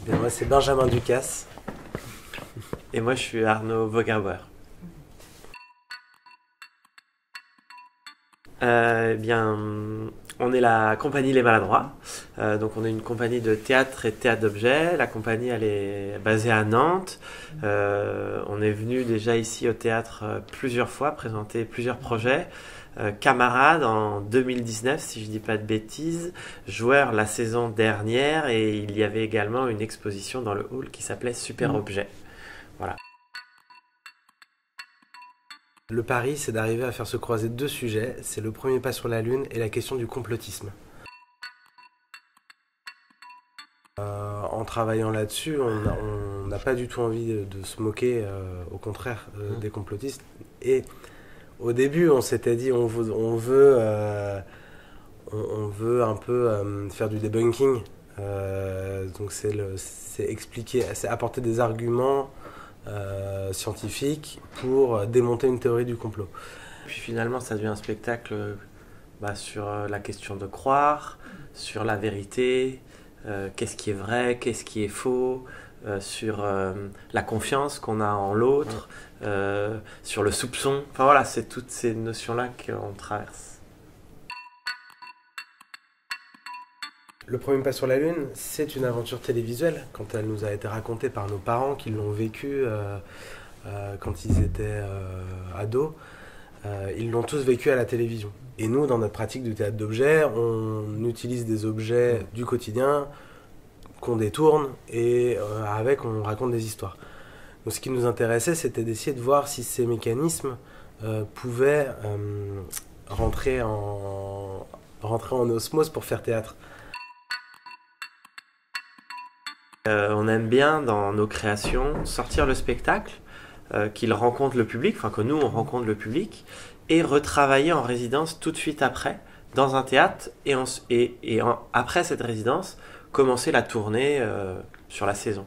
Bien, moi, c'est Benjamin Ducasse. Et moi, je suis Arnaud Vogerbauer. Eh bien, on est la compagnie Les Maladroits. Donc, on est une compagnie de théâtre et de théâtre d'objets. La compagnie, elle est basée à Nantes. On est venu déjà ici au théâtre plusieurs fois, présenter plusieurs projets. Camarade en 2019, si je ne dis pas de bêtises, joueur la saison dernière, et il y avait également une exposition dans le hall qui s'appelait Super Objet. Voilà. Le pari, c'est d'arriver à faire se croiser deux sujets. C'est le premier pas sur la Lune et la question du complotisme. En travaillant là-dessus, on n'a pas du tout envie de se moquer, au contraire, des complotistes. Et au début, on s'était dit on veut un peu faire du debunking. Donc c'est expliquer, c'est apporter des arguments scientifiques pour démonter une théorie du complot. Puis finalement, ça devient un spectacle sur la question de croire, sur la vérité, qu'est-ce qui est vrai, qu'est-ce qui est faux, sur la confiance qu'on a en l'autre, sur le soupçon. Enfin voilà, c'est toutes ces notions-là qu'on traverse. Le premier pas sur la Lune, c'est une aventure télévisuelle, quand elle nous a été racontée par nos parents qui l'ont vécue quand ils étaient ados. Ils l'ont tous vécu à la télévision. Et nous, dans notre pratique du théâtre d'objets, on utilise des objets du quotidien qu'on détourne et avec on raconte des histoires. Donc ce qui nous intéressait, c'était d'essayer de voir si ces mécanismes pouvaient rentrer en osmose pour faire théâtre. On aime bien dans nos créations sortir le spectacle, qu'il rencontre le public, enfin que nous on rencontre le public, et retravailler en résidence tout de suite après, dans un théâtre, après cette résidence, commencer la tournée sur la saison.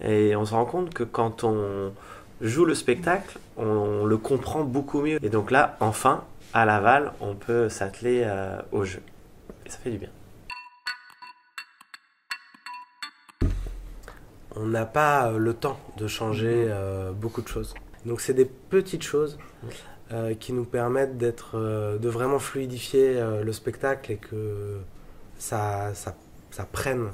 Et on se rend compte que quand on joue le spectacle, on le comprend beaucoup mieux. Et donc là, enfin, à Laval, on peut s'atteler au jeu. Et ça fait du bien. On n'a pas le temps de changer beaucoup de choses. Donc c'est des petites choses qui nous permettent de vraiment fluidifier le spectacle et que ça prenne.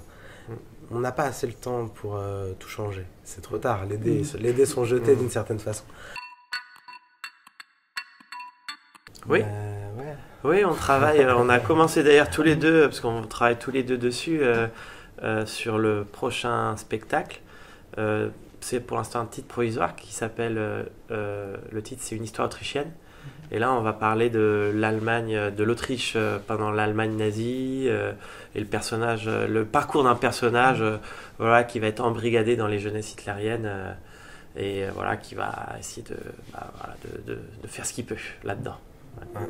On n'a pas assez le temps pour tout changer. C'est trop tard, les dés sont jetés d'une certaine façon. Oui. Ouais. Oui, on travaille, on a commencé d'ailleurs tous les deux, parce qu'on travaille tous les deux dessus, sur le prochain spectacle. C'est pour l'instant un titre provisoire qui s'appelle, le titre c'est Une histoire autrichienne. Et là on va parler de l'Allemagne, de l'Autriche pendant l'Allemagne nazie, et le parcours d'un personnage qui va être embrigadé dans les jeunesses hitlériennes, et qui va essayer de faire ce qu'il peut là-dedans. Ouais.